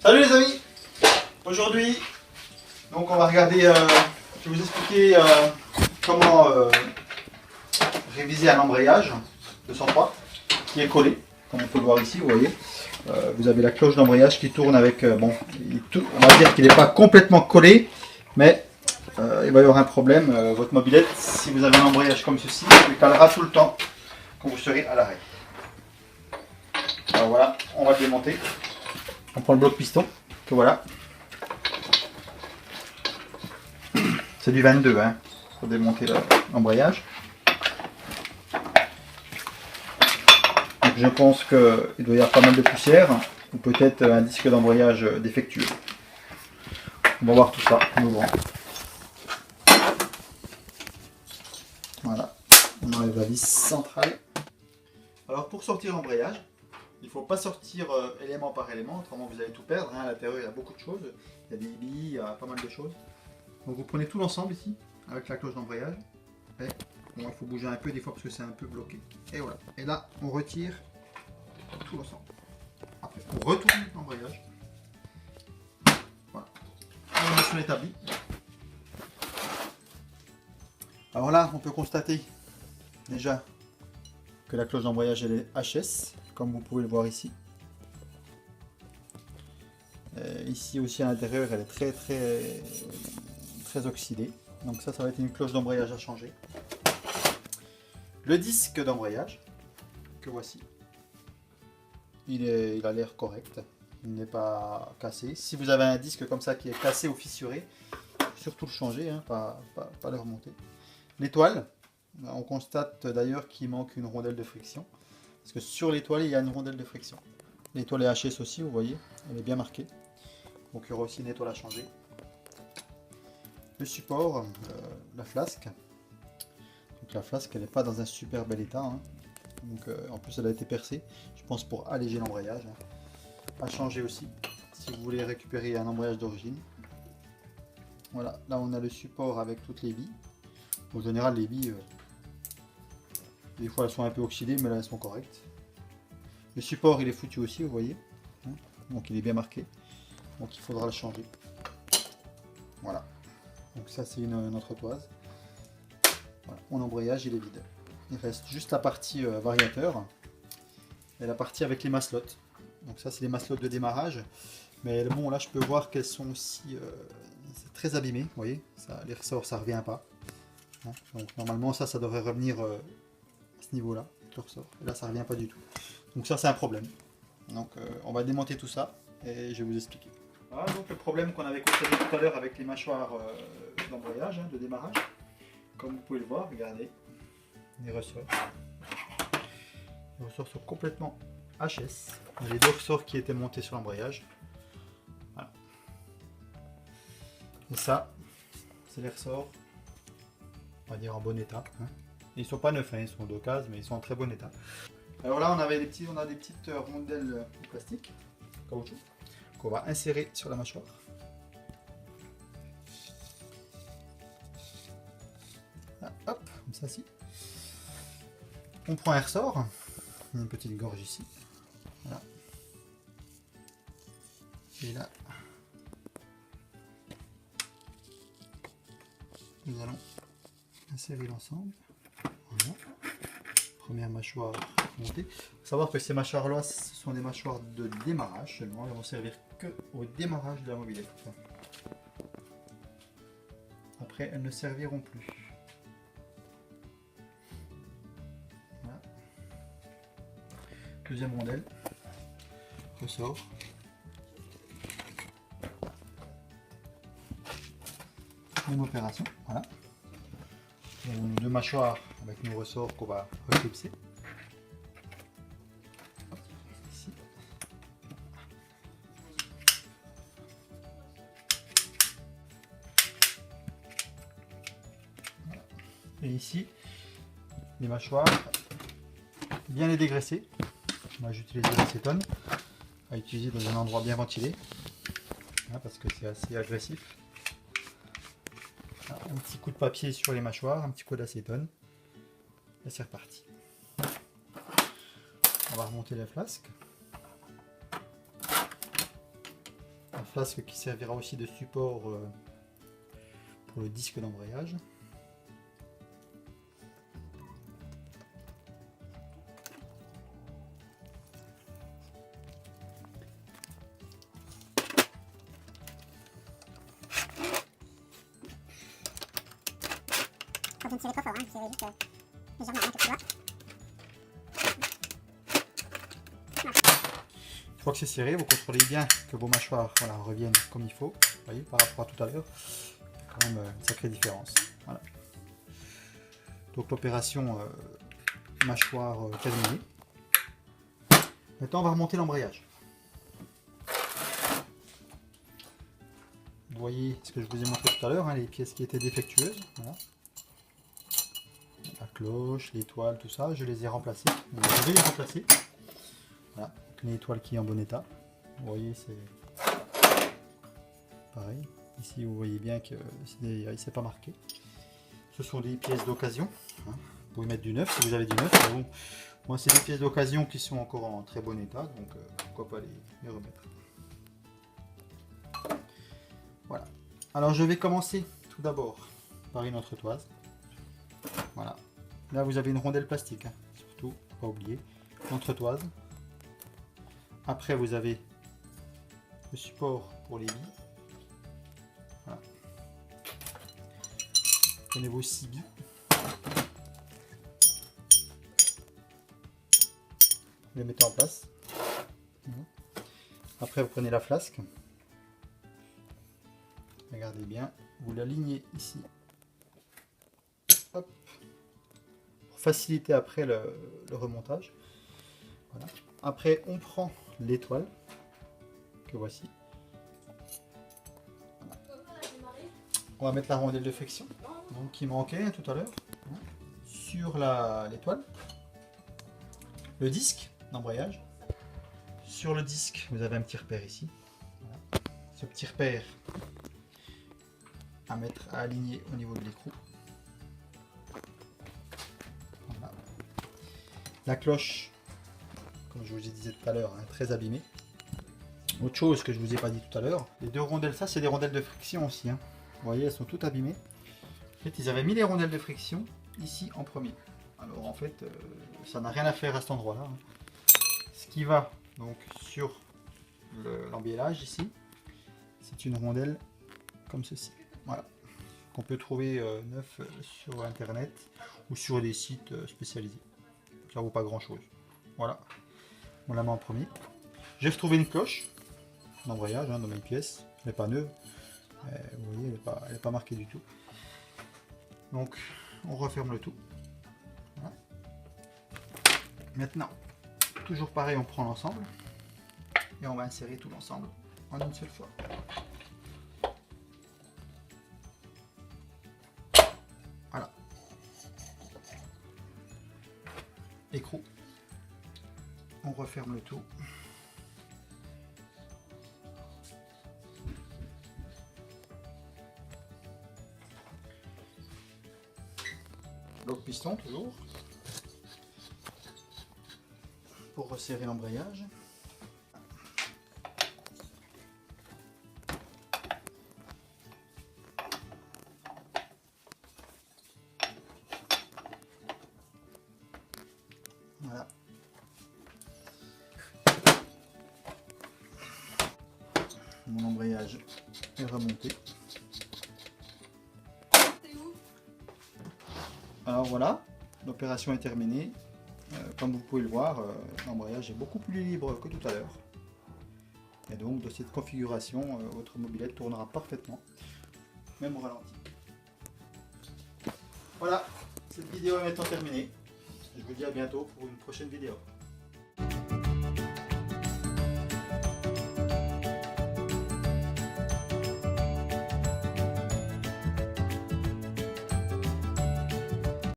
Salut les amis. Aujourd'hui, donc on va regarder, je vais vous expliquer comment réviser un embrayage 203 qui est collé, comme on peut le voir ici, vous voyez. Vous avez la cloche d'embrayage qui tourne avec, bon, on va dire qu'il n'est pas complètement collé, mais il va y avoir un problème. Votre mobilette, si vous avez un embrayage comme ceci, il calera tout le temps quand vous serez à l'arrêt. Alors voilà, on va le démonter. On prend le bloc piston, que voilà. C'est du 22 hein, pour démonter l'embrayage. Je pense qu'il doit y avoir pas mal de poussière, ou peut-être un disque d'embrayage défectueux. On va voir tout ça en ouvrant. Voilà, on enlève la vis centrale. Alors pour sortir l'embrayage, il ne faut pas sortir élément par élément, autrement vous allez tout perdre. Hein. À l'intérieur il y a beaucoup de choses, il y a des billes, il y a pas mal de choses. Donc vous prenez tout l'ensemble ici, avec la cloche d'embrayage. Bon, il faut bouger un peu des fois parce que c'est un peu bloqué. Et voilà, et là on retire tout l'ensemble. Après on retourne l'embrayage. Voilà, on le met sur l'établi. Alors là on peut constater déjà que la cloche d'embrayage elle est HS, comme vous pouvez le voir ici. Ici aussi à l'intérieur elle est très oxydée, donc ça va être une cloche d'embrayage à changer. Le disque d'embrayage que voici, il a l'air correct, il n'est pas cassé. Si vous avez un disque comme ça qui est cassé ou fissuré, surtout le changer, hein, pas le remonter. L'étoile, on constate d'ailleurs qu'il manque une rondelle de friction, parce que sur l'étoile il y a une rondelle de friction. L'étoile est HS aussi, vous voyez, elle est bien marquée, donc il y aura aussi une étoile à changer. Le support, la flasque, donc la flasque elle n'est pas dans un super bel état, hein. Donc en plus elle a été percée, je pense pour alléger l'embrayage, hein. À changer aussi, si vous voulez récupérer un embrayage d'origine. Voilà, là on a le support avec toutes les billes. En général les billes, des fois elles sont un peu oxydées, mais là elles sont correctes. Le support il est foutu aussi, vous voyez, hein, donc il est bien marqué, donc il faudra le changer. Voilà, donc ça c'est une autre toise. Voilà, mon embrayage il est vide. Il reste juste la partie variateur et la partie avec les maslottes. Donc ça c'est les maslottes de démarrage, mais bon là je peux voir qu'elles sont aussi très abîmées, vous voyez, ça, les ressorts ça revient pas. Hein, donc normalement ça devrait revenir à ce niveau là, le ressort, et là ça revient pas du tout. Donc ça c'est un problème. Donc on va démonter tout ça et je vais vous expliquer. Voilà donc le problème qu'on avait constaté tout à l'heure avec les mâchoires d'embrayage, hein, de démarrage. Comme vous pouvez le voir, regardez, les ressorts. Les ressorts sont complètement HS. Il y a les deux ressorts qui étaient montés sur l'embrayage. Voilà. Et ça, c'est les ressorts, on va dire en bon état. Hein. Ils ne sont pas neufs, hein, ils sont d'occasion, mais ils sont en très bon état. Alors là, on a des petites rondelles de plastique, caoutchouc, qu'on va insérer sur la mâchoire. Là, hop, comme ça, ci. On prend un ressort, une petite gorge ici. Voilà. Et là, nous allons insérer l'ensemble. Voilà. Première mâchoire montée. Il faut savoir que ces mâchoires-là, ce sont des mâchoires de démarrage seulement. Elles vont servir que au démarrage de la mobilette. Après, elles ne serviront plus. Voilà. Deuxième rondelle. Ressort. Même opération. Voilà. Nos deux mâchoires avec nos ressorts qu'on va reclipser. Ici. Voilà. Et ici, les mâchoires, bien les dégraisser. Moi j'utilise de l'acétone à utiliser dans un endroit bien ventilé, hein, parce que c'est assez agressif. Un petit coup de papier sur les mâchoires, un petit coup d'acétone, et c'est reparti. On va remonter la flasque. flasque qui servira aussi de support pour le disque d'embrayage. Vous ne tirez pas fort, hein, vous tirez juste légèrement un petit doigt. Une fois que c'est serré, vous contrôlez bien que vos mâchoires reviennent comme il faut. Vous voyez, par rapport à tout à l'heure, il y a quand même une sacrée différence. Voilà. Donc l'opération mâchoire terminée. Maintenant, on va remonter l'embrayage. Vous voyez ce que je vous ai montré tout à l'heure, hein, les pièces qui étaient défectueuses. Voilà. La cloche, l'étoile, tout ça, je les ai remplacées. Je vais les remplacer. Voilà, donc une étoile qui est en bon état. Vous voyez, c'est pareil. Ici, vous voyez bien que il ne s'est pas marqué. Ce sont des pièces d'occasion. Hein. Vous pouvez mettre du neuf si vous avez du neuf. Bon, moi, c'est des pièces d'occasion qui sont encore en très bon état, donc pourquoi pas les remettre. Voilà. Alors, je vais commencer tout d'abord par une entretoise. Voilà. Là, vous avez une rondelle plastique, hein. Surtout, pas oublier. Entretoise. Après, vous avez le support pour les billes. Voilà. Prenez vos 6 billes. Vous les mettez en place. Après, vous prenez la flasque. Regardez bien. Vous l'alignez ici. Hop. Pour faciliter après le remontage. Voilà. Après, on prend l'étoile que voici. Voilà. On va mettre la rondelle de friction, donc qui manquait tout à l'heure, sur l'étoile. Le disque d'embrayage. Sur le disque, vous avez un petit repère ici. Voilà. Ce petit repère à mettre à aligner au niveau de l'écrou. Voilà. La cloche, comme je vous ai dit tout à l'heure, hein, très abîmée. Autre chose que je vous ai pas dit tout à l'heure, les deux rondelles, ça c'est des rondelles de friction aussi. Hein. Vous voyez, elles sont toutes abîmées. En fait, ils avaient mis les rondelles de friction ici en premier. Alors en fait, ça n'a rien à faire à cet endroit-là. Hein. Ce qui va donc sur l'embiellage ici, c'est une rondelle comme ceci. Voilà, qu'on peut trouver neuf sur internet ou sur des sites spécialisés. Ça vaut pas grand chose. Voilà, on la met en premier. J'ai retrouvé une cloche d'embrayage dans mes pièces. Elle n'est pas neuve. Vous voyez, elle n'est pas marquée du tout. Donc, on referme le tout. Voilà. Maintenant, toujours pareil, on prend l'ensemble et on va insérer tout l'ensemble en une seule fois. Voilà. Écrou. On referme le tout. Bloc piston toujours pour resserrer l'embrayage. Voilà. Mon embrayage est remonté. Alors voilà, l'opération est terminée. Comme vous pouvez le voir, l'embrayage est beaucoup plus libre que tout à l'heure. Et donc de cette configuration, votre mobilette tournera parfaitement, même au ralenti. Voilà, cette vidéo est maintenant terminée. Je vous dis à bientôt pour une prochaine vidéo.